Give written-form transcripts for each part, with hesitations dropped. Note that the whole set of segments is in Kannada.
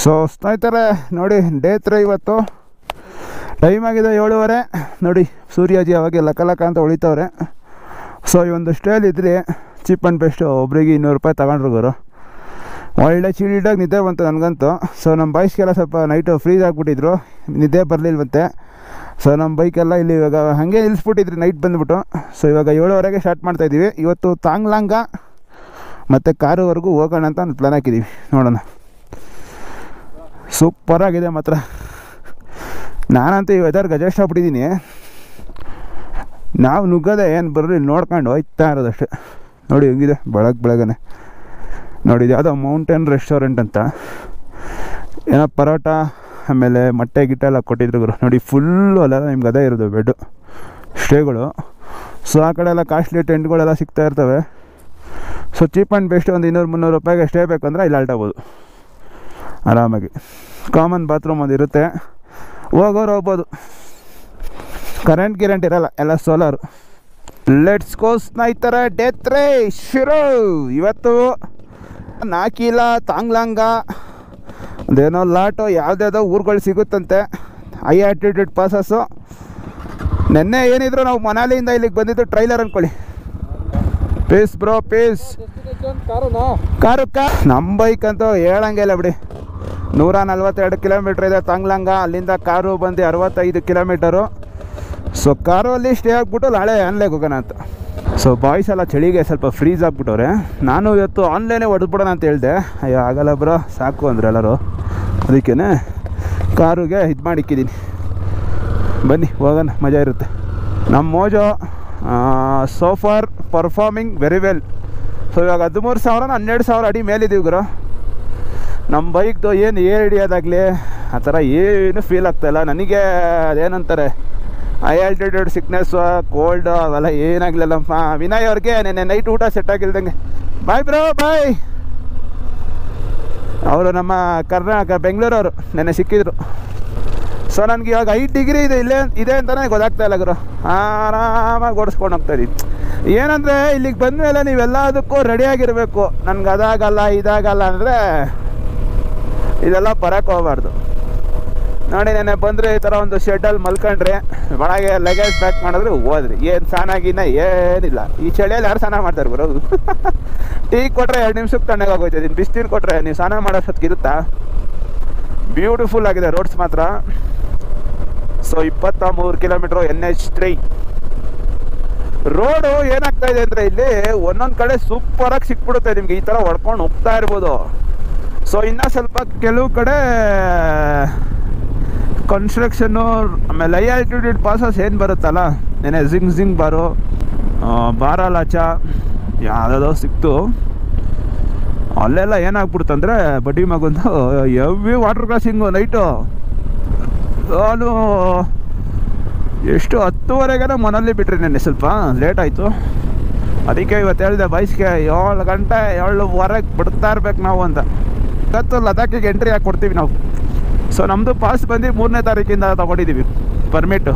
ಸೊ ಸ್ನೇಹಿತರೆ ನೋಡಿ ಡೇ 3 ಇವತ್ತು. ಟೈಮ್ ಆಗಿದೆ 7:30. ನೋಡಿ ಸೂರ್ಯಾಜಿ ಅವಾಗೆ ಲಕ ಅಂತ ಹೊಳಿತವ್ರೆ. ಸೊ ಈ ಒಂದು ಸ್ಟೇಲ್ ಇದ್ರಿ ಚೀಪ್ ಆ್ಯಂಡ್ ಬೆಸ್ಟ್. ಒಬ್ರಿಗೆ 200 ರೂಪಾಯಿ ತಗೊಂಡ್ರು ಗುರು. ಒಳ್ಳೆ ಚೀಲ್ಡಾಗಿ ನಿದ್ದೆ ಬಂತು ನನಗಂತೂ. ಸೊ ನಮ್ಮ ಬೈಕ್ಗೆಲ್ಲ ಸ್ವಲ್ಪ ನೈಟು ಫ್ರೀಸ್ ಆಗಿಬಿಟ್ಟಿದ್ರು, ನಿದ್ದೆ ಬರಲಿಲ್ವಂತೆ. ಸೊ ನಮ್ಮ ಬೈಕೆಲ್ಲ ಇಲ್ಲಿ ಇವಾಗ ಹಾಗೆ ನಿಲ್ಲಿಸ್ಬಿಟ್ಟಿದ್ರಿ ನೈಟ್ ಬಂದುಬಿಟ್ಟು. ಸೊ ಇವಾಗ 7:30ಗೆ ಸ್ಟಾರ್ಟ್ ಮಾಡ್ತಾಯಿದ್ದೀವಿ. ಇವತ್ತು ತಾಂಗ್ಲಾಂಗ ಮತ್ತು ಕಾರುವರೆಗೂ ಹೋಗೋಣ ಅಂತ ಒಂದು ಪ್ಲ್ಯಾನ್ ಹಾಕಿದ್ದೀವಿ. ನೋಡೋಣ. ಸೂಪರಾಗಿದೆ ಮಾತ್ರ. ನಾನಂತೂ ಈ ವೆದರ್ಗೆ ಅಡ್ಜಸ್ಟ್ ಆಗ್ಬಿಟ್ಟಿದ್ದೀನಿ. ನಾವು ನುಗ್ಗದೆ ಏನು ಬರಲಿ ನೋಡ್ಕೊಂಡು ಹೋಯ್ತಾ ಇರೋದಷ್ಟೇ. ನೋಡಿ ಹೆಂಗಿದೆ ಬೆಳಗ್ಗೆ ನೋಡಿ. ಯಾವುದೋ ಮೌಂಟೇನ್ ರೆಸ್ಟೋರೆಂಟ್ ಅಂತ ಏನೋ ಪರೋಟ ಆಮೇಲೆ ಮೊಟ್ಟೆ ಗಿಟ್ಟೆ ಎಲ್ಲ ಕೊಟ್ಟಿದ್ರು ಗುರು. ನೋಡಿ ಫುಲ್ಲು ಅಲ್ಲೆಲ್ಲ ನಿಮ್ಗೆ ಅದೇ ಇರೋದು ಬೆಡ್ಡು ಸ್ಟೇಗಳು. ಸೊ ಆ ಕಡೆ ಎಲ್ಲ ಕಾಸ್ಟ್ಲಿ ಟೆಂಟ್ಗಳೆಲ್ಲ ಸಿಗ್ತಾ ಇರ್ತವೆ. ಸೊ ಚೀಪ್ ಆ್ಯಂಡ್ ಬೆಸ್ಟ್ ಒಂದು 200-300 ರೂಪಾಯಿಗೆ ಸ್ಟೇ ಬೇಕಂದ್ರೆ ಇಲ್ಲಿ ಆಲ್ಟಾಗ್ಬೋದು ಆರಾಮಾಗಿ. ಕಾಮನ್ ಬಾತ್ರೂಮ್ ಒಂದು ಇರುತ್ತೆ, ಹೋಗೋರು ಹೋಗ್ಬೋದು. ಕರೆಂಟ್ ಇರಲ್ಲ, ಎಲ್ಲ ಸೋಲಾರು. ಲೆಟ್ಸ್ ಗೋ ಸ್ನೇಹಿತರೆ, ಡೇ 3 ಶುರು. ಇವತ್ತು ನಾಕಿಲ ತಾಂಗ್ಲಾಂಗ ಅದೇನೋ ಲಾಟೋ ಯಾವುದ್ಯಾವುದೋ ಊರುಗಳು ಸಿಗುತ್ತಂತೆ. High altitude passes. ನೆನ್ನೆ ಏನಿದ್ರು ನಾವು ಮನಾಲಿಯಿಂದ ಇಲ್ಲಿಗೆ ಬಂದಿದ್ದು ಟ್ರೈಲರ್ ಅಂದ್ಕೊಳ್ಳಿ. Piece bro piece. ಕಾರುಕ್ಕ ನಮ್ಮ ಬೈಕ್ ಅಂತೂ ಹೇಳಂಗೆ ಇಲ್ಲ ಬಿಡಿ. 142 ಕಿಲೋಮೀಟ್ರ್ ಇದೆ ತಾಂಗ್ಲಾಂಗ. ಅಲ್ಲಿಂದ ಕಾರು ಬಂದು 65 ಕಿಲೋಮೀಟರು. ಸೊ ಕಾರಲ್ಲಿ ಸ್ಟೇ ಆಗಿಬಿಟ್ಟು ನಾಳೆ ಆನ್ಲೈನ್ಗೆ ಹೋಗೋಣ ಅಂತ. ಸೊ ಬಾಯ್ಸ್ ಎಲ್ಲ ಚಳಿಗೆ ಸ್ವಲ್ಪ ಫ್ರೀಸ್ ಆಗಿಬಿಟ್ಟವ್ರೆ. ನಾನು ಇವತ್ತು ಆನ್ಲೈನೇ ಹೊಡೆದ್ಬಿಡೋಣ ಅಂತ ಹೇಳಿದೆ. ಅಯ್ಯೋ ಆಗಲ್ಲ ಬ್ರೋ ಸಾಕು ಅಂದ್ರೆ ಎಲ್ಲರೂ. ಅದಕ್ಕೇ ಕಾರುಗೆ ಇದು ಮಾಡಿಕ್ಕಿದ್ದೀನಿ. ಬನ್ನಿ ಹೋಗೋಣ, ಮಜಾ ಇರುತ್ತೆ. ನಮ್ಮ Mojo so far performing very well. So ಇವಾಗ 13,000 12,000 ಅಡಿ ಮೇಲಿದ್ದೀವಿ ಗುರು. ನಮ್ಮ ಬೈಕ್ದು ಏನು ಹಿಡಿಯೋದಾಗಲಿ ಆ ಥರ ಏನು ಫೀಲ್ ಆಗ್ತಾಯಿಲ್ಲ ನನಗೆ. ಅದೇನಂತಾರೆ ಹೈ ಆಲ್ಟಿಟ್ಯೂಡ್ ಸಿಕ್ನೆಸ್ಸು, ಕೋಲ್ಡು ಅವೆಲ್ಲ ಏನಾಗಲಿಲ್ಲಪ್ಪ. ವಿನಯ್ ಅವ್ರಿಗೆ ನೆನ್ನೆ ನೈಟ್ ಊಟ ಸೆಟ್ ಆಗಿಲ್ದಂಗೆ. Bye bro bye. ಅವರು ನಮ್ಮ ಬೆಂಗಳೂರವರು ನೆನ್ನೆ ಸಿಕ್ಕಿದ್ರು. ಸೊ ನನಗೆ ಇವಾಗ 5 ಡಿಗ್ರಿ ಇದೆ ಅಂತಲೇ ಗೊತ್ತಾಗ್ತಾಯಿಲ್ಲ ಗುರು. ಆರಾಮಾಗಿ ಓಡಿಸ್ಕೊಂಡು ಹೋಗ್ತಾಯಿದ್ದೀವಿ. ಏನಂದರೆ ಇಲ್ಲಿಗೆ ಬಂದಮೇಲೆ ನೀವೆಲ್ಲದಕ್ಕೂ ರೆಡಿಯಾಗಿರಬೇಕು. ನನಗೆ ಅದಾಗಲ್ಲ ಇದಾಗಲ್ಲ ಅಂದರೆ ಇದೆಲ್ಲ ಬರೋಕ್ಕೆ ಹೋಗಬಾರ್ದು. ನೋಡಿ ನೆನ್ನೆ ಬಂದರೆ ಈ ಥರ ಒಂದು ಶೆಡ್ಡಲ್ಲಿ ಮಲ್ಕೊಂಡ್ರೆ ಒಳಗೆ ಲಗೇಜ್ ಪ್ಯಾಕ್ ಮಾಡಿದ್ರೆ ಹೋದ್ರಿ. ಏನು ಸ್ನಾನಾಗಿನ ಏನಿಲ್ಲ. ಈ ಚಳಿಯಲ್ಲಿ ಯಾರು ಸ್ನಾನ ಮಾಡ್ತಾರೆ ಬರೋದು. ಟೀ ಕೊಟ್ಟರೆ 2 ನಿಮಿಷಕ್ಕೆ ತಣ್ಣಗೆ ಆಗೋಯ್ತದೆ. ಬಿಸಿನೀರು ಕೊಟ್ಟರೆ ನೀವು ಸ್ನಾನ ಮಾಡೋಷ್ಟೊತ್ತಿಗೆ ಇರುತ್ತಾ. ಬ್ಯೂಟಿಫುಲ್ ಆಗಿದೆ ರೋಡ್ಸ್ ಮಾತ್ರ. So 23 kilometre NH3 road. ಏನಾಗ್ತಾ ಇದೆ ಅಂದರೆ ಇಲ್ಲಿ ಒಂದೊಂದು ಕಡೆ ಸೂಪರಾಗಿ ಸಿಕ್ಬಿಡುತ್ತೆ ನಿಮಗೆ. ಈ ಥರ ಹೊಡ್ಕೊಂಡು ಹೋಗ್ತಾ ಇರ್ಬೋದು. ಸೊ ಇನ್ನೂ ಸ್ವಲ್ಪ ಕೆಲವು ಕಡೆ ಕನ್ಸ್ಟ್ರಕ್ಷನ್ನು ಆಮೇಲೆ ಹೈ ಆಲ್ಟಿಟ್ಯೂಡ್ ಪಾಸಸ್ ಏನು ಬರುತ್ತಲ್ಲ, ನೆನೆ ಜಿಂಗ್ ಬಾರು ಬಾರಾಲಾಚ ಯಾವುದೋ ಸಿಕ್ತು. ಅಲ್ಲೆಲ್ಲ ಏನಾಗ್ಬಿಡ್ತಂದರೆ ಬಡ್ಡಿ ಮಗಂದು ಹೆವಿ ವಾಟರ್ ಕ್ರಾಸಿಂಗು ನೈಟು. ನಾನು ಎಷ್ಟು 10:30ಗೆ ಮನೇಲಿ ಬಿಟ್ರಿ. ನೆನ್ನೆ ಸ್ವಲ್ಪ ಲೇಟ್ ಆಯಿತು. ಅದಕ್ಕೆ ಇವತ್ತು ಹೇಳಿದೆ ಬಾಯ್ಸ್ಗೆ 7 ಗಂಟೆ 7:15 ಬಿಡ್ತಾ ಇರ್ಬೇಕು ನಾವು ಅಂತ. ಇವತ್ತು ಲದಾಖಿಗೆ ಎಂಟ್ರಿ ಹಾಕಿ ಕೊಡ್ತೀವಿ ನಾವು. ಸೊ ನಮ್ಮದು ಪಾಸ್ ಬಂದು 3ನೇ ತಾರೀಕಿಂದ ತೊಗೊಂಡಿದ್ದೀವಿ ಪರ್ಮಿಟು.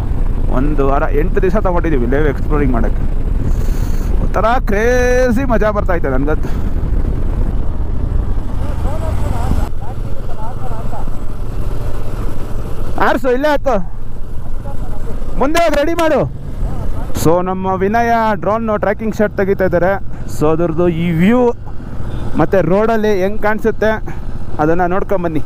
1 ವಾರ 8 ದಿವಸ ತೊಗೊಂಡಿದ್ದೀವಿ ಲೇವ್ ಎಕ್ಸ್ಪ್ಲೋರಿಂಗ್ ಮಾಡೋಕ್ಕೆ. ಒಂಥರ ಕ್ರೇಜಿ ಮಜಾ ಬರ್ತಾಯಿದೆ ನನಗಂತೂ. ಆರ್ಸು ಇಲ್ಲೇ ಹಾಕು, ಮುಂದೆ ರೆಡಿ ಮಾಡು. ಸೊ ನಮ್ಮ ವಿನಯ ಡ್ರೋನ್ ಟ್ರ್ಯಾಕಿಂಗ್ ಶಾಟ್ ತೆಗಿತಾ ಇದ್ದಾರೆ. ಸೊ ಅದ್ರದ್ದು ಈ ವ್ಯೂ ಮತ್ತು ರೋಡಲ್ಲಿ ಹೆಂಗೆ ಕಾಣಿಸುತ್ತೆ ಅದನ್ನು ನೋಡ್ಕೊಂಬನ್ನಿ.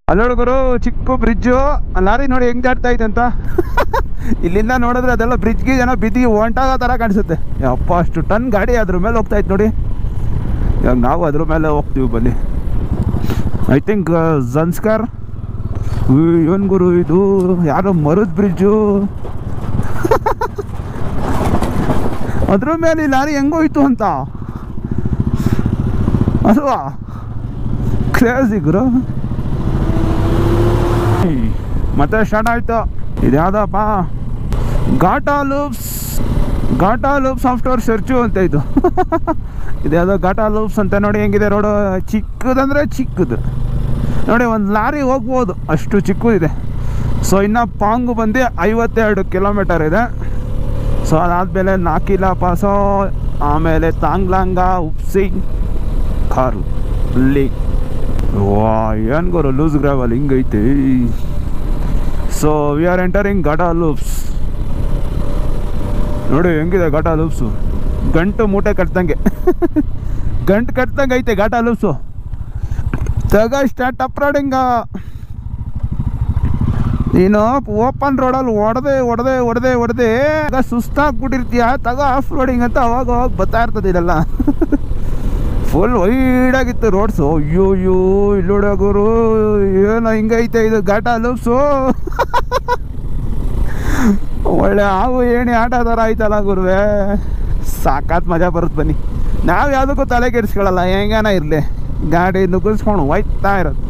ಅಲ್ಲೋಡುಗರು ಚಿಕ್ಕ ಬ್ರಿಡ್ಜು. ಲಾರಿ ನೋಡಿ ಹೆಂಗೆ ದಾಟ್ತಾ ಐತೆ ಅಂತ. ಇಲ್ಲಿಂದ ನೋಡಿದ್ರೆ ಅದೆಲ್ಲ ಬ್ರಿಡ್ಜ್ಗೆ ಏನೋ ಬಿದ್ದು ಹೊಂಟಾಗೋ ಥರ ಕಾಣಿಸುತ್ತೆ. ಅಪ್ಪ ಅಷ್ಟು ಟನ್ ಗಾಡಿ ಅದ್ರ ಮೇಲೆ ಹೋಗ್ತಾ ಇತ್ತು ನೋಡಿ. ಇವಾಗ ನಾವು ಅದ್ರ ಮೇಲೆ ಹೋಗ್ತೀವಿ ಬನ್ನಿ. ಐ ಥಿಂಕ್ ಜನ್ಸ್ಕರ್ ಏನು ಗುರು ಇದು, ಯಾರೋ ಮರದ ಬ್ರಿಡ್ಜು. ಅದ್ರ ಮೇಲೆ ಲಾರಿ ಹೆಂಗೋಯ್ತು ಅಂತ ಅಲ್ವಾ ಕ್ರೇಜಿ ಗುರು. ಮತ್ತೆ ಸ್ಟಾರ್ಟ್ ಆಯ್ತು. ಇದ್ಯಾವುದಪ್ಪ ಘಾಟಾ ಲೂಪ್ಸ್ ಸಾಫ್ಟ್ವೇರ್ ಸರ್ಚು ಅಂತ ಇದು. ಇದ್ಯಾವುದೋ ಘಾಟಾ ಲೂಪ್ಸ್ ಅಂತ ನೋಡಿ ಹೆಂಗಿದೆ ರೋಡು. ಚಿಕ್ಕದಂದರೆ ಚಿಕ್ಕದು ನೋಡಿ, ಒಂದು ಲಾರಿ ಹೋಗ್ಬೋದು ಅಷ್ಟು ಚಿಕ್ಕದಿದೆ. ಸೊ ಇನ್ನು ಪಾಂಗು ಬಂದು 52 ಕಿಲೋಮೀಟರ್ ಇದೆ. ಸೊ ಅದಾದಮೇಲೆ ನಾಕಿಲಾ ಪಾಸೋ, ಆಮೇಲೆ ತಾಂಗ್ಲಾಂಗ, ಉಪ್ಸಿ, ಕಾರು ಅಲ್ಲಿ. ವಾ ಏನು ಗುರು ಲೂಸ್ ಗ್ರಾವಲ್ ಹಿಂಗೈತಿ. So we are entering Gata loops. ನೋಡಿ ಹೆಂಗಿದೆ ಘಾಟಾ ಲೂಪ್ಸು. ಗಂಟು ಮೂಟೆ ಕಟ್ದಂಗೆ ಗಂಟು ಕಟ್ದಂಗೆ ಐತೆ ಘಾಟಾ ಲೂಪ್ಸು. ತಗ ಸ್ಟಾರ್ಟ್ ಅಪ್ ರೋಡಿಂಗ. ನೀನು ಓಪನ್ ರೋಡಲ್ಲಿ ಹೊಡೆದೆ ಆಗ ಸುಸ್ತಾಗ್ಬಿಟ್ಟಿರ್ತೀಯ. ತಗ ಆಫ್ ರೋಡಿಂಗ್ ಅಂತ ಅವಾಗ ಬರ್ತಾ ಇರ್ತದೆ ಇದೆಲ್ಲ. ಫುಲ್ ವೈಡಾಗಿತ್ತು ರೋಡ್ಸು. ಅಯ್ಯೋ ಇಲ್ಲೋಡೋಗುರು ಏನೋ ಹಿಂಗೈತೆ ಇದು ಘಾಟಾ ಲೂಪ್ಸು. ಒಳ್ಳೆ ಹಾವು ಏಣಿ ಆಟ ಥರ ಆಯ್ತಲ್ಲ ಗುರುವೆ. ಸಾಕಾತ್ ಮಜಾ ಬರುತ್ತೆ ಬನ್ನಿ. ನಾವು ಯಾವುದಕ್ಕೂ ತಲೆ ಕೆಡಿಸ್ಕೊಳ್ಳಲ್ಲ, ಹೆಂಗಾನ ಇರಲಿ ಗಾಡಿ ನುಗ್ಗಿಸ್ಕೊಂಡು ಹೋಯ್ತಾ ಇರೋದು.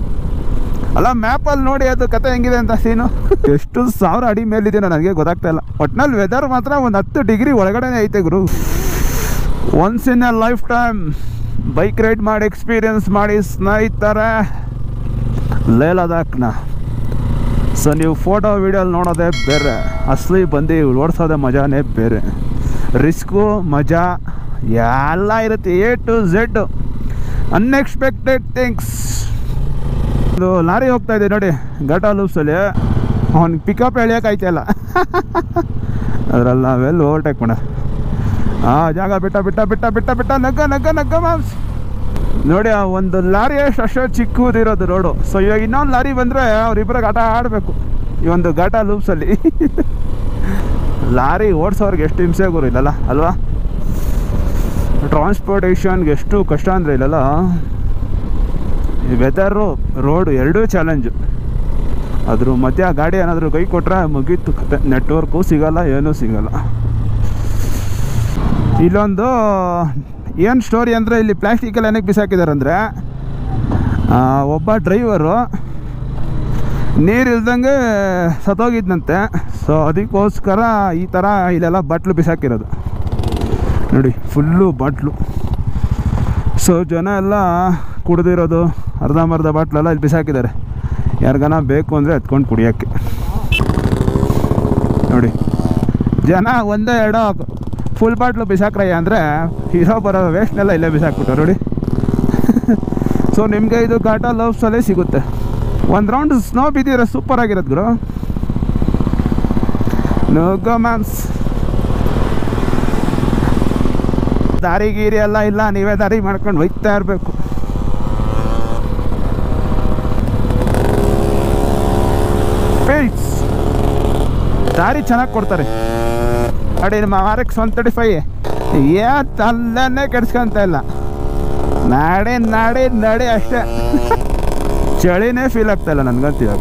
ಅಲ್ಲ ಮ್ಯಾಪಲ್ಲಿ ನೋಡಿ ಅದು ಕತೆ ಹೆಂಗಿದೆ ಅಂತ ಸೀನು. ಎಷ್ಟು 1000 ಅಡಿ ಮೇಲಿದೆ ನನಗೆ ಗೊತ್ತಾಗ್ತಾ ಇಲ್ಲ. ಒಟ್ನಲ್ಲಿ ವೆದರ್ ಮಾತ್ರ ಒಂದು 10 ಡಿಗ್ರಿ ಒಳಗಡೆನೇ ಐತೆ ಗುರು. Once in a lifetime bike ride ಮಾಡಿ ಎಕ್ಸ್ಪೀರಿಯನ್ಸ್ ಮಾಡಿ ಸ್ನೇಹಿತರೆ ಲೇ ಲದಾಖ್ನ. ಸೊ ನೀವು ಫೋಟೋ ವೀಡಿಯೋಲ್ಲಿ ನೋಡೋದೇ ಬೇರೆ, ಅಸಲಿ ಬಂದು ಓಡಿಸೋದೇ ಮಜಾನೇ ಬೇರೆ. ರಿಸ್ಕು ಮಜಾ ಎಲ್ಲ ಇರುತ್ತೆ, A to Z unexpected things. ಇದು ಲಾರಿ ಹೋಗ್ತಾ ಇದೆ ನೋಡಿ ಘಾಟಾ ಲೂಪ್ಸಲ್ಲಿ. ಅವ್ನಿಗೆ ಪಿಕಪ್ ಎಳಿಯೋಕ್ಕಾಯ್ತಲ್ಲ ಅದರಲ್ಲಿ ನಾವೆಲ್ಲ ಓವರ್ಟೇಕ್ ಮಾಡ. ಜಾಗ ಬಿಟ್ಟ ನಗ್ಗ ಮಾಮ್ಸ್ ನೋಡಿ. ಆ ಒಂದು ಲಾರಿ ಅಷ್ಟೇ ಚಿಕ್ಕದಿರೋದು ರೋಡು. ಸೊ ಇವಾಗ ಇನ್ನೊಂದು ಲಾರಿ ಬಂದರೆ ಅವ್ರಿಬ್ಬರಿಗೆ ಆಟ ಆಡಬೇಕು ಈ ಒಂದು ಘಾಟಾ ಲೂಪ್ಸಲ್ಲಿ. ಲಾರಿ ಓಡಿಸೋರ್ಗೆ ಎಷ್ಟು ಹಿಂಸೆ ಗುರು ಇಲ್ಲಲ್ಲ ಅಲ್ವಾ. ಟ್ರಾನ್ಸ್ಪೋರ್ಟೇಷನ್ಗೆ ಎಷ್ಟು ಕಷ್ಟ ಅಂದರೆ ಇಲ್ಲಲ್ಲ. ಈ ವೆದರು ರೋಡು ಎರಡೂ ಚಾಲೆಂಜು. ಅದ್ರ ಮಧ್ಯ ಗಾಡಿ ಏನಾದರೂ ಕೈ ಕೊಟ್ಟರೆ ಮುಗೀತು ಕತೆ. ನೆಟ್ವರ್ಕು ಸಿಗೋಲ್ಲ, ಏನೂ ಸಿಗೋಲ್ಲ. ಇಲ್ಲೊಂದು ಏನು ಸ್ಟೋರಿ ಅಂದರೆ ಇಲ್ಲಿ ಪ್ಲಾಸ್ಟಿಕಲ್ಲಿ ಏನಕ್ಕೆ ಬಿಸಾಕಿದ್ದಾರೆ ಅಂದರೆ, ಒಬ್ಬ ಡ್ರೈವರು ನೀರಿಲ್ದಂಗೆ ಸತ್ತೋಗಿದ್ದಂತೆ. ಸೊ ಅದಕ್ಕೋಸ್ಕರ ಈ ಥರ ಇಲ್ಲೆಲ್ಲ ಬಾಟ್ಲು ಬಿಸಾಕಿರೋದು ನೋಡಿ, ಫುಲ್ಲು ಬಾಟ್ಲು. ಸೊ ಜನ ಎಲ್ಲ ಕುಡ್ದಿರೋದು ಅರ್ಧಂಬರ್ಧ ಬಾಟ್ಲೆಲ್ಲ ಇಲ್ಲಿ ಬಿಸಾಕಿದ್ದಾರೆ. ಯಾರಿಗಾನ ಬೇಕು ಅಂದರೆ ಎತ್ಕೊಂಡು ಕುಡಿಯೋಕ್ಕೆ ನೋಡಿ. ಜನ ಒಂದೇ ಎರಡೋ ಫುಲ್ ಬಾಟ್ಲು ಬಿಸಾಕ್ರಯ್ಯ ಅಂದರೆ ಹೀರೋ ಬರೋ ವೇಸ್ಟ್ನೆಲ್ಲ ಇಲ್ಲೇ ಬಿಸಾಕ್ಬಿಟ್ಟು ನೋಡಿ. ಸೊ ನಿಮಗೆ ಇದು ಘಾಟಾ ಲೂಪ್ಸಲ್ಲೇ ಸಿಗುತ್ತೆ. ಒಂದು ರೌಂಡ್ ಸ್ನೋ ಬಿದ್ದಿರೋ ಸೂಪರ್ ಆಗಿರೋದು ಗುರು. ನೋಗೋ ಮ್ಯಾಮ್ಸ್. ದಾರಿ ಗೀರಿ ಎಲ್ಲ ಇಲ್ಲ, ನೀವೇ ದಾರಿ ಮಾಡ್ಕೊಂಡು ಹೋಗ್ತಾ ಇರಬೇಕು. ದಾರಿ ಚೆನ್ನಾಗಿ ಕೊಡ್ತಾರೆ ಅಡಿ. ನಮ್ಮ RX 135 ತಲ್ಲನ್ನೇ ಕೆಡ್ಸ್ಕೊಂತ ಇಲ್ಲ. ನಾಡಿ ಅಷ್ಟೇ. ಚಳಿನೇ ಫೀಲ್ ಆಗ್ತಾಯಿಲ್ಲ ನನಗಂತೂ ಇವಾಗ.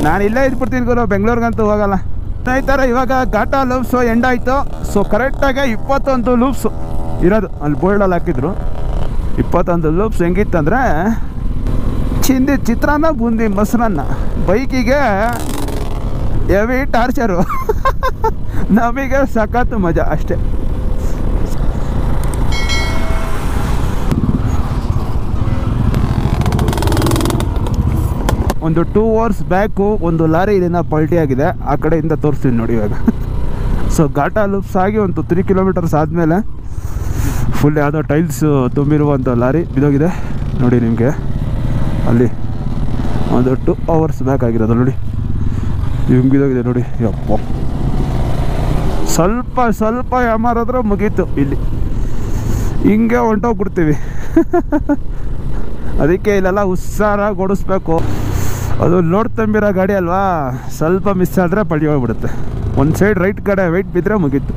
ನಾನು ಇಲ್ಲೇ ಇದ್ಬಿಡ್ತೀನಿ ಗುರು, ಬೆಂಗಳೂರಿಗಂತೂ ಹೋಗಲ್ಲ. ಸ್ನೇಹಿತರೆ ಇವಾಗ ಘಾಟಾ ಲೂಪ್ಸು ಎಂಡ್ ಆಯಿತು. ಸೊ ಕರೆಕ್ಟಾಗಿ 21 ಲೂಪ್ಸು ಇರೋದು. ಅಲ್ಲಿ ಬೋರ್ಡಲ್ಲಿ ಹಾಕಿದ್ರು 21 ಲೂಪ್ಸ್. ಹೆಂಗಿತ್ತಂದರೆ ಚಿಂದಿ ಚಿತ್ರಾನ್ನ, ಬೂಂದಿ ಮೊಸರನ್ನ. ಬೈಕಿಗೆ ಹೆವಿ ಟಾರ್ಚರು, ನಮಗೆ ಸಖತ್ತು ಮಜಾ ಅಷ್ಟೇ. ಒಂದು 2 hours ಬ್ಯಾಕು ಒಂದು ಲಾರಿ ಇಲ್ಲಿಂದ ಪಲ್ಟಿ ಆಗಿದೆ. ಆ ಕಡೆಯಿಂದ ತೋರಿಸ್ತೀನಿ ನೋಡಿ ಇವಾಗ. ಸೊ ಘಾಟಾ ಲೂಪ್ಸ್ ಆಗಿ ಒಂದು 3 ಕಿಲೋಮೀಟರ್ಸ್ ಆದಮೇಲೆ ಫುಲ್ ಯಾವುದೋ ಟೈಲ್ಸ್ ತುಂಬಿರುವಂಥ ಲಾರಿ ಬಿದ್ದೋಗಿದೆ ನೋಡಿ. ನಿಮಗೆ ಅಲ್ಲಿ ಒಂದು 2 hours ಬ್ಯಾಕ್ ಆಗಿರೋದು ನೋಡಿ. ಹಿಂಗೆ ಬಿದ್ದೋಗಿದೆ ನೋಡಿ. ಯಪ್ಪ ಸ್ವಲ್ಪ ಯಾಮಾರಾದ್ರೂ ಮುಗೀತು ಇಲ್ಲಿ. ಹಿಂಗೆ ಹೊಂಟೋಗ್ಬಿಡ್ತೀವಿ. ಅದಕ್ಕೆ ಇಲ್ಲೆಲ್ಲ ಹುಷಾರಾಗಿ ಓಡಿಸ್ಬೇಕು. ಅದು ಲೋಡ್ ತುಂಬಿರೋ ಗಾಡಿ ಅಲ್ವಾ, ಸ್ವಲ್ಪ ಮಿಸ್ ಆದರೆ ಪಲ್ಟಿ ಹೋಗ್ಬಿಡುತ್ತೆ. ಒಂದು ಸೈಡ್ ರೈಟ್ ಕಡೆ ವೆಯ್ಟ್ ಬಿದ್ದರೆ ಮುಗೀತು.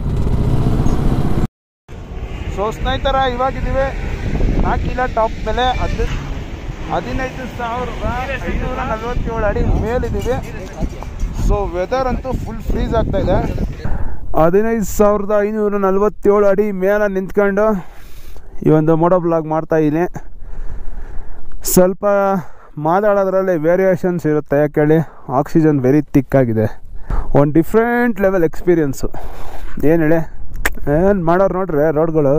ಸೊ ಸ್ನೇಹಿತರ ಇವಾಗಿದ್ದೀವಿ ನಾಕಿಲಾ ಟಾಪ್ ಮೇಲೆ 15,547 ಅಡಿ ಮೇಲಿದ್ದೀವಿ. ಸೊ ವೆದರ್ ಅಂತೂ ಫುಲ್ ಫ್ರೀಸ್ ಆಗ್ತಾಯಿದೆ. 15,547 ಅಡಿ ಮೇಲೆ ನಿಂತ್ಕೊಂಡು ಈ ಒಂದು ಮೋಟೋ ಬ್ಲಾಗ್ ಮಾಡ್ತಾಯಿದ್ದೀನಿ. ಸ್ವಲ್ಪ ಮಾತಾಡೋದ್ರಲ್ಲಿ ವೇರಿಯೇಷನ್ಸ್ ಇರುತ್ತೆ, ಯಾಕೇಳಿ ಆಕ್ಸಿಜನ್ ವೆರಿ ತಿಕ್ಕಾಗಿದೆ. ಒಂದು ಡಿಫ್ರೆಂಟ್ ಲೆವೆಲ್ ಎಕ್ಸ್ಪೀರಿಯೆನ್ಸು. ಏನು ಹೇಳಿ, ಏನು ಮಾಡೋರು ನೋಡ್ರಿ ರೋಡ್ಗಳು.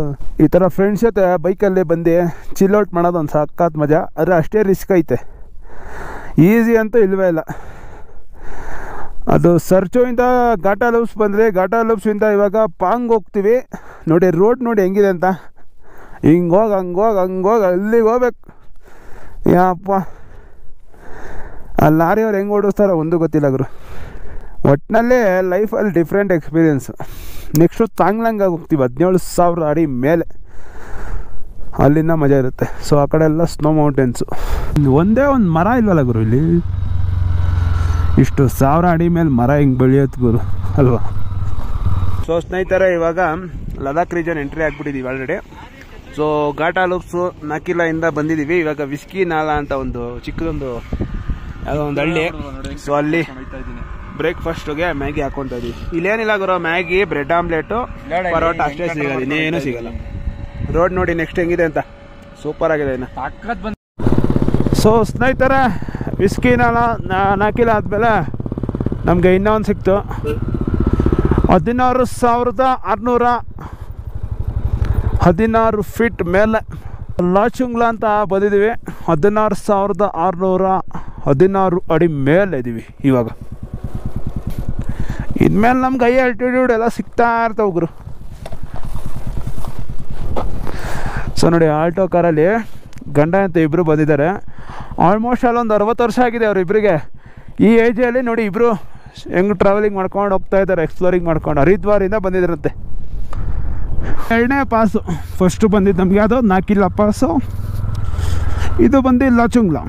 ಈ ಥರ ಫ್ರೆಂಡ್ಸ್ ಜೊತೆ ಬೈಕಲ್ಲಿ ಬಂದು ಚಿಲ್ಔಟ್ ಮಾಡೋದು ಒಂದು ಸಖತ್ ಮಜಾ. ಆದರೆ ಅಷ್ಟೇ ರಿಸ್ಕ್ ಐತೆ, ಈಸಿ ಅಂತೂ ಇಲ್ಲವೇ ಇಲ್ಲ. ಅದು ಸರ್ಚುವಿಂದ ಘಾಟಾ ಲೂಪ್ಸ್ ಬಂದರೆ ಘಾಟಾ ಲೂಪ್ಸಿಂದ ಇವಾಗ ಪಾಂಗ್ ಹೋಗ್ತೀವಿ. ನೋಡಿ ರೋಡ್ ನೋಡಿ ಹೆಂಗಿದೆ ಅಂತ, ಹಿಂಗೋಗಿ ಹಂಗೋಗಿ ಅಲ್ಲಿಗೆ ಹೋಗ್ಬೇಕು. ಯಪ್ಪ, ಆ ಲಾರಿಯವ್ರು ಹೆಂಗೆ ಓಡಿಸ್ತಾರೋ ಒಂದು ಗೊತ್ತಿಲ್ಲ ಗುರು. ಒಟ್ಟಿನಲ್ಲಿ ಲೈಫಲ್ಲಿ ಡಿಫ್ರೆಂಟ್ ಎಕ್ಸ್ಪೀರಿಯೆನ್ಸು. ನೆಕ್ಸ್ಟು ತಾಂಗ್ಲಂಗಾಗಿ ಹೋಗ್ತೀವಿ, 17,000 ಅಡಿ ಮೇಲೆ. ಅಲ್ಲಿಂದ ಮಜಾ ಇರುತ್ತೆ. ಸೊ ಆ ಕಡೆ ಎಲ್ಲ ಸ್ನೋ ಮೌಂಟೇನ್ಸು. ಒಂದೇ ಒಂದು ಮರ ಇಲ್ವಲ್ಲ ಗುರು ಇಲ್ಲಿ. ಇಷ್ಟು 1000 ಅಡಿ ಮೇಲೆ ಮರ ಹಿಂಗೆ ಬೆಳೆಯೋದು ಗುರು ಅಲ್ವಾ. ಸೊ ಸ್ನೇಹಿತರೆ, ಇವಾಗ ಲದಾಖ್ ರೀಜನ್ ಎಂಟ್ರಿ ಆಗಿಬಿಟ್ಟಿದ್ದೀವಿ ಆಲ್ರೆಡಿ. ಸೊ ಘಾಟಾ ಲೂಪ್ಸು ನಾಕಿಲಾಯಿಂದ ಬಂದಿದ್ದೀವಿ. ಇವಾಗ ವಿಸ್ಕಿ ನಾಲಾ ಅಂತ ಒಂದು ಚಿಕ್ಕದೊಂದು ಯಾವುದೋ ಒಂದು ಹಳ್ಳಿ. ಸೊ ಅಲ್ಲಿ ಬ್ರೇಕ್ಫಾಸ್ಟ್ಗೆ ಮ್ಯಾಗಿ ಹಾಕೊತಾ ಇದೀವಿ. ಇಲ್ಲೇನಿಲ್ಲ ಗುರು, ಮ್ಯಾಗಿ, ಬ್ರೆಡ್ ಆಮ್ಲೆಟು, ಪರೋಟ ಅಷ್ಟೇ ಸಿಗೋದು, ಇನ್ನೇನು ಸಿಗಲ್ಲ. ರೋಡ್ ನೋಡಿ ನೆಕ್ಸ್ಟ್ ಹೆಂಗಿದೆ ಅಂತ, ಸೂಪರ್ ಆಗಿದೆ ಇನ್ನು. ಸೊ ಸ್ನೇಹಿತರೆ, ವಿಸ್ಕಿ ನಾಕಿಲ ಆದಮೇಲೆ ನಮಗೆ ಇನ್ನೊಂದು ಸಿಕ್ತು. 16,616 ಫೀಟ್ ಮೇಲೆ ಲಾಚುಂಗ್ಲಾ ಅಂತ ಬಂದಿದ್ದೀವಿ. 16,616 ಅಡಿ ಮೇಲೆ ಇದ್ದೀವಿ ಇವಾಗ. ಇನ್ಮೇಲೆ ನಮ್ಗೆ ಹೈ ಆಲ್ಟಿಟ್ಯೂಡ್ ಎಲ್ಲ ಸಿಗ್ತಾ ಇರ್ತಾವೆ ಗುರು. ಸೊ ನೋಡಿ, ಆಲ್ಟೋ ಕಾರಲ್ಲಿ ಗಂಡ ಅಂತ ಇಬ್ಬರು ಬಂದಿದ್ದಾರೆ. ಆಲ್ಮೋಸ್ಟ್ ಅಲ್ಲೊಂದು 60 ವರ್ಷ ಆಗಿದೆ ಅವರಿಬ್ಬರಿಗೆ. ಈ ಏಜಲ್ಲಿ ನೋಡಿ ಇಬ್ಬರು ಹೆಂಗೆ ಟ್ರಾವೆಲಿಂಗ್ ಮಾಡ್ಕೊಂಡು ಹೋಗ್ತಾ ಇದ್ದಾರೆ, ಎಕ್ಸ್ಪ್ಲೋರಿಂಗ್ ಮಾಡ್ಕೊಂಡು. ಹರಿದ್ವಾರಿಂದ ಬಂದಿದ್ದಾರಂತೆ. 2ನೇ ಪಾಸು. ಫಸ್ಟು ಬಂದಿದ್ದು ನಮಗೆ ಅದು ನಾಕಿಲಾ ಪಾಸು, ಇದು ಬಂದು ಲಾಚುಂಗ್ಲಾ.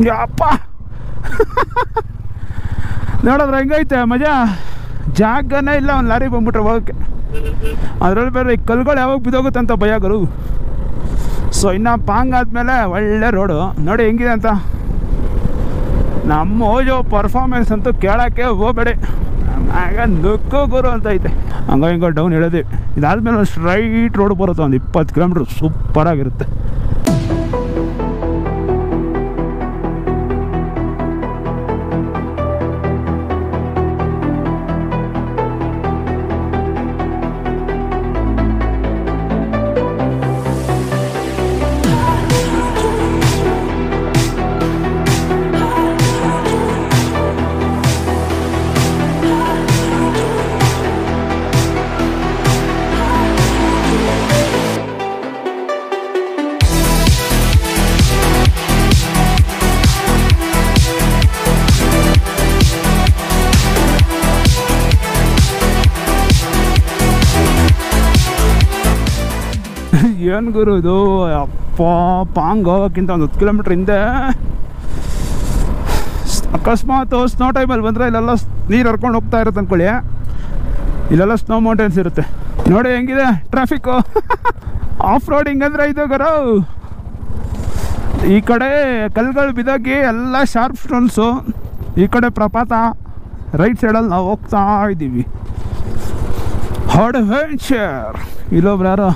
ಯಪ್ಪ ನೋಡಿದ್ರೆ ಹೆಂಗೈತೆ ಮಜಾ. ಜಾಗನೇ ಇಲ್ಲ ಒಂದು ಲಾರಿ ಬಂದ್ಬಿಟ್ರೆ ಹೋಗೋಕ್ಕೆ. ಅದರಲ್ಲಿ ಬೇರೆ ಈ ಕಲ್ಗಳು ಯಾವಾಗ ಬಿದ್ದೋಗುತ್ತೆ ಅಂತ ಭಯಗಳು. ಸೊ ಇನ್ನು ಪಾಂಗ್ ಆದಮೇಲೆ ಒಳ್ಳೆ ರೋಡು ನೋಡಿ ಹೆಂಗಿದೆ ಅಂತ. ನಮ್ಮ ಓಜೋ ಪರ್ಫಾರ್ಮೆನ್ಸ್ ಅಂತೂ ಕೇಳೋಕ್ಕೆ ಹೋಗಬೇಡಿ. ಆಗ ನುಕ್ಕು ಗುರು ಅಂತ ಐತೆ. ಹಿಂಗೋ ಡೌನ್ ಹೇಳೋದು. ಇದಾದ್ಮೇಲೆ ಸ್ಟ್ರೈಟ್ ರೋಡ್ ಬರುತ್ತೆ, ಒಂದು 20 ಕಿಲೋಮೀಟ್ರ್ ಸೂಪರಾಗಿರುತ್ತೆ. ಏನು ಗುರು ಇದು, ಅಪ್ಪ ಪಾಂಗ್ ಹೋಗೋಕ್ಕಿಂತ ಒಂದು 10 ಕಿಲೋಮೀಟ್ರ್ ಹಿಂದೆ. ಅಕಸ್ಮಾತ್ ಸ್ನೋ ಟೈಮಲ್ಲಿ ಬಂದರೆ ಇಲ್ಲೆಲ್ಲ ನೀರು ಹರ್ಕೊಂಡು ಹೋಗ್ತಾ ಇರುತ್ತೆ ಅಂದ್ಕೊಳ್ಳಿ. ಇಲ್ಲೆಲ್ಲ ಸ್ನೋ ಮೌಂಟೇನ್ಸ್ ಇರುತ್ತೆ. ನೋಡಿ ಹೆಂಗಿದೆ ಟ್ರಾಫಿಕ್ಕು. ಆಫ್ ರೋಡಿಂಗ್ ಅಂದರೆ ಇದು ಗುರು. ಈ ಕಡೆ ಕಲ್ಗಳು ಬಿದ್ದೋಗಿ ಎಲ್ಲ ಶಾರ್ಪ್ ಸ್ಟೋನ್ಸು, ಈ ಕಡೆ ಪ್ರಪಾತ. ರೈಟ್ ಸೈಡಲ್ಲಿ ನಾವು ಹೋಗ್ತಾ ಇದ್ದೀವಿ. ಅಡ್ವೆಂಚರ್. ಇಲ್ಲೊಬ್ರು ಯಾರೋ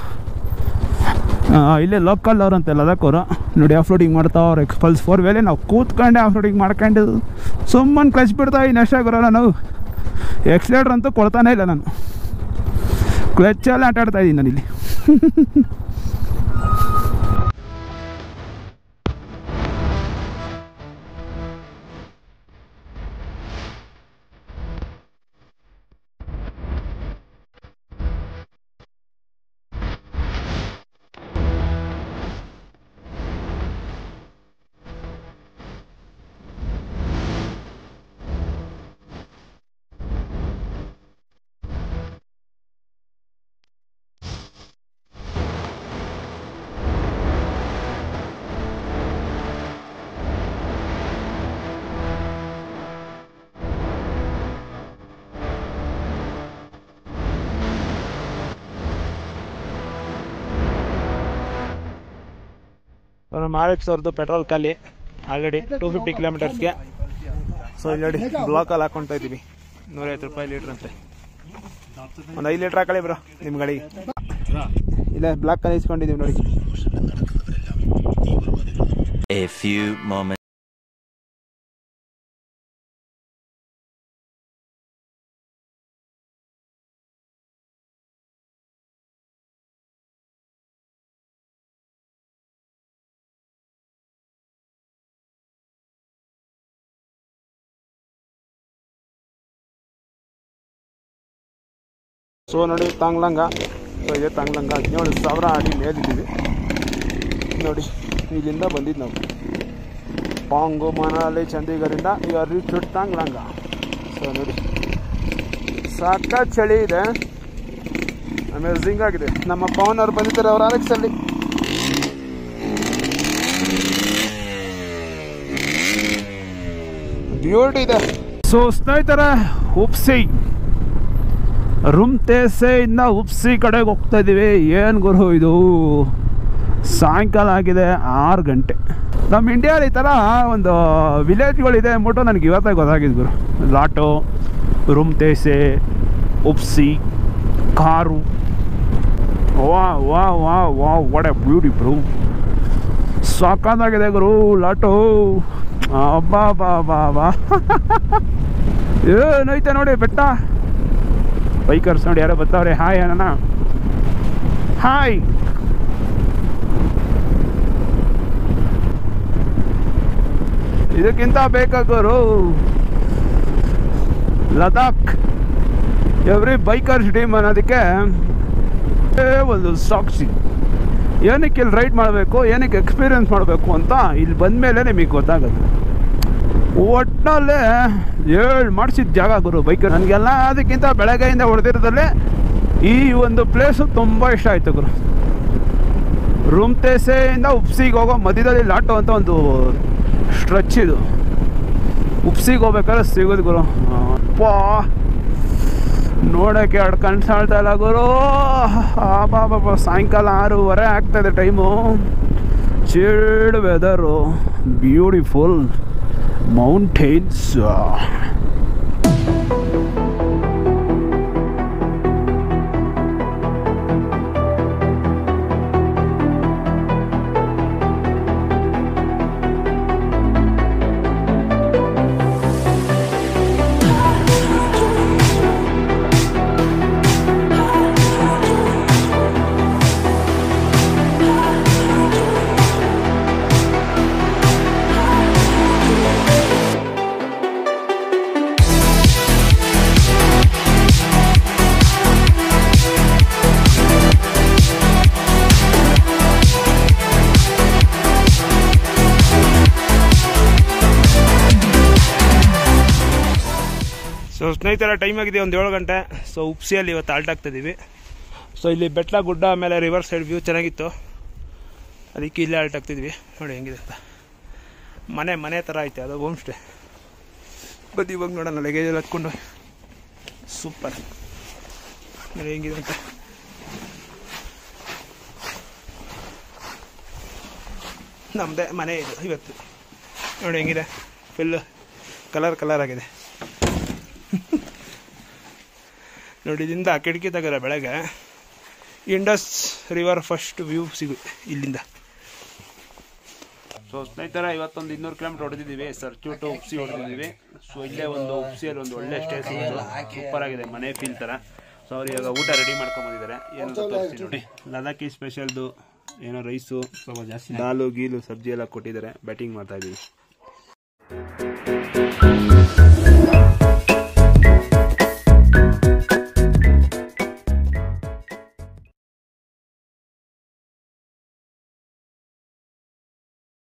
ಇಲ್ಲೇ ಲೋಕಲ್ ಅವ್ರು ಅಂತ ಲದಾಖ್ ಅವರು ನೋಡಿ ಆಫ್ ರೋಡಿಂಗ್ ಮಾಡ್ತಾವ್ರು. ಎಕ್ಸ್ಪಲ್ಸ್ 4 ವೇಲೆ ನಾವು ಕೂತ್ಕೊಂಡೆ ಆಫ್ ರೋಡಿಂಗ್ ಮಾಡ್ಕೊಂಡು ಸುಮ್ಮನೆ ಕ್ಲಚ್ ಬಿಡ್ತಾ ಇನ್ನು ಅಷ್ಟೇ ಬರೋಲ್ಲ. ನಾವು ಎಕ್ಸ್ಲೇಟ್ರ್ ಅಂತೂ ಕೊಡ್ತಾನೇ ಇಲ್ಲ, ನಾನು ಕ್ಲಚ್ಚಲ್ಲಿ ಆಟ ಆಡ್ತಾ ಇದ್ದೀನಿ ನಾನಿಲ್ಲಿ. ನಮ್ಮ RX ಅವ್ರದ್ದು ಪೆಟ್ರೋಲ್ ಖಾಲಿ. ಆಲ್ರೆಡಿ 250 ಕಿಲೋಮೀಟರ್ಸ್ಗೆ. ಸೊ ಇಲ್ಲಿ ನೋಡಿ ಬ್ಲಾಕಲ್ಲಿ ಹಾಕೊಳ್ತಾ ಇದ್ದೀವಿ. 150 ರೂಪಾಯಿ ಲೀಟ್ರ್ ಅಂತೆ. ಒಂದು 5 ಲೀಟ್ರ್ ಹಾಕೊಳ್ಳಿ ಬ್ರೋ ನಿಮ್ಮ ಗಾಡಿಗೆ. ಇಲ್ಲ ಬ್ಲಾಕಲ್ಲಿ ಇಸ್ಕೊಂಡಿದ್ದೀವಿ ನೋಡಿ. A few moments. ಸೊ ನೋಡಿ ತಾಂಗ್ಲಂಗ. ಸೊ ಇದೆ ತಾಂಗ್ಲಂಗ. 17,000 ಅಡಿ ಮೇಲಿದ್ದೀವಿ ನೋಡಿ. ಇಲ್ಲಿಂದ ಬಂದಿದ್ದು ನಾವು ಪಾಂಗು, ಮನಾಲಿ, ಚಂಡೀಗಢದಿಂದ ಈಗ ರೀಚ್ ತಾಂಗ್ಲಂಗ. ಸೊ ನೋಡಿ ಸಾಕ ಚಳಿ ಇದೆ, ಅಮೇಝಿಂಗ್ ಆಗಿದೆ. ನಮ್ಮ ಪವನ್ ಅವ್ರು ಬಂದಿದ್ದಾರೆ ಅವ್ರ ಆಲೆಕ್ಸಲ್ಲಿ. ಬ್ಯೂಟಿ ಇದೆ. ಸೊ ಸ್ನೇಹಿತರೆ, ಉಪ್ಸಿ ರೂಮ್ತೇಸೆಯಿಂದ ಉಪ್ಸಿ ಕಡೆಗೆ ಹೋಗ್ತಾ ಇದ್ದೀವಿ. ಏನು ಗುರು ಇದು, ಸಾಯಂಕಾಲ ಆಗಿದೆ 6 ಗಂಟೆ. ನಮ್ಮ ಇಂಡಿಯಾದಲ್ಲಿ ಈ ಥರ ಒಂದು ವಿಲೇಜ್ಗಳಿದೆ ಅಂದ್ಬಿಟ್ಟು ನನಗೆ ಇವತ್ತೇ ಗೊತ್ತಾಗಿದ್ದು ಗುರು. ಲಾಟೋ, ರೂಮ್ತೇಸೆ, ಉಪ್ಸಿ, ಕಾರು. ವಾ ವಾ ವಾ ವಾ ವಾಟ್ ಎ ಬ್ಯೂಟಿ ಬ್ರೋ. ಸಾಕಾಗಿದೆ ಗುರು ಲಾಟೋ. ಅಬ್ಬಾ ಬಾ ಬಾ ಬಾ ಏನೈತೆ ನೋಡಿ ಬೆಟ್ಟ. ಬೈಕರ್ಸ್ ನೋಡಿ ಯಾರೋ ಬರ್ತಾವ್ರೆ. ಹಾಯ್ ಅಣ್ಣ, ಹಾಯ್. ಇದಕ್ಕಿಂತ ಬೇಕಾಗೋರು ಲದಾಖ್ ಎವ್ರಿ ಬೈಕರ್ಸ್ ಡ್ರೀಮ್ ಅನ್ನೋದಕ್ಕೆ ಒಂದು ಸಾಕ್ಷಿ. ಏನಕ್ಕೆ ಇಲ್ಲಿ ರೈಡ್ ಮಾಡಬೇಕು, ಏನಕ್ಕೆ ಎಕ್ಸ್ಪೀರಿಯನ್ಸ್ ಮಾಡಬೇಕು ಅಂತ ಇಲ್ಲಿ ಬಂದಮೇಲೆ ನಿಮಗೆ ಗೊತ್ತಾಗುತ್ತೆ. ಒಟ್ಟಿನಲ್ಲೇ ಮಾಡಿಸಿದ ಜಾಗ ಗುರು ಬೈಕರ್. ನನಗೆಲ್ಲ ಅದಕ್ಕಿಂತ ಬೆಳಗ್ಗೆಯಿಂದ ಹೊಡೆದಿರೋದಲ್ಲೇ ಈ ಒಂದು ಪ್ಲೇಸು ತುಂಬ ಇಷ್ಟ ಆಯಿತು ಗುರು. ರೂಮ್ತೇಸೆಯಿಂದ ಉಪ್ಸಿಗೆ ಹೋಗೋ ಮಧ್ಯದಲ್ಲಿ ಲಾಟೋ ಅಂತ ಒಂದು ಸ್ಟ್ರೆಚ್ ಇದು. ಉಪ್ಸಿಗೆ ಹೋಗ್ಬೇಕಾದ್ರೆ ಸಿಗೋದು ಗುರು. ಅಪ್ಪಾ ನೋಡೋಕ್ಕೆ ಎರಡು ಕಣ್ಸಾಳ್ತಾ ಇಲ್ಲ ಗುರು. ಬಾಬಾ ಸಾಯಂಕಾಲ 6:30 ಆಗ್ತಾಯಿದೆ time. Chilled weather, beautiful mountains. So ಸ್ನೇಹಿತರ ಟೈಮ್ ಆಗಿದೆ 7 ಗಂಟೆ. ಸೊ ಉಪ್ಸಿಯಲ್ಲಿ ಇವತ್ತು ಆಲ್ಟ್ ಆಗ್ತಿದ್ದೀವಿ. ಸೊ ಇಲ್ಲಿ ಬೆಟ್ಟ ಗುಡ್ಡ ಆಮೇಲೆ ರಿವರ್ ಸೈಡ್ ವ್ಯೂ ಚೆನ್ನಾಗಿತ್ತು, ಅದಕ್ಕೆ ಇಲ್ಲೇ ಆಲ್ಟ್ ಆಗ್ತಿದ್ವಿ. ನೋಡಿ ಹೆಂಗಿದೆ ಅಂತ. ಮನೆ ಥರ ಐತೆ, ಅದು ಹೋಮ್ ಸ್ಟೇ. ಬದ್ದು ಇವಾಗ ನೋಡೋಣ ಲಗೇಜಲ್ಲಿ ಹತ್ಕೊಂಡು. ಸೂಪರ್ ನೋಡಿ ಹೆಂಗಿದೆ ಅಂತ. ನಮ್ಮದೇ ಮನೆ ಇದು ಇವತ್ತು. ನೋಡಿ ಹೆಂಗಿದೆ, ಫುಲ್ ಕಲರ್ ಆಗಿದೆ. ನೋಡಿ ಇಲ್ಲಿಂದ ಕಿಟಕಿ ತೆಗೆದ್ರೆ ಬೆಳಗ್ಗೆ ಇಂಡಸ್ ರಿವರ್ ಫಸ್ಟ್ ವ್ಯೂ ಸಿಗುತ್ತೆ ಇಲ್ಲಿಂದ. ಸೊ ಸ್ನೇಹಿತರ ಇವತ್ತೊಂದು 200 ಕಿಲೋಮೀಟರ್ ಹೊಡೆದಿದ್ದೀವಿ. ಸರ್ಚು ಟು ಉಪ್ಸಿ ಹೊಡೆದಿದ್ದೀವಿ. ಸೊ ಇಲ್ಲೇ ಒಂದು ಉಪ್ಸಿಯಲ್ಲಿ ಒಂದು ಒಳ್ಳೆ ಸ್ಟೇ ಸಿಗುತ್ತೆ, ಸೂಪರ್ ಆಗಿದೆ, ಮನೆ ಫೀಲ್ ಥರ. ಸೊ ಅವ್ರು ಇವಾಗ ಊಟ ರೆಡಿ ಮಾಡ್ಕೊಂಬಂದಿದ್ದಾರೆ. ಏನು ತೋರಿಸ್ತೀನಿ ನೋಡಿ. ಲದಾಖಿ ಸ್ಪೆಷಲ್ದು ಏನೋ ರೈಸು, ಸ್ವಲ್ಪ ಜಾಸ್ತಿ ದಾಲು ಗೀಲು ಸಬ್ಜಿ ಎಲ್ಲ ಕೊಟ್ಟಿದ್ದಾರೆ. ಬ್ಯಾಟಿಂಗ್ ಮಾಡ್ತಾ ಇದ್ದೀವಿ.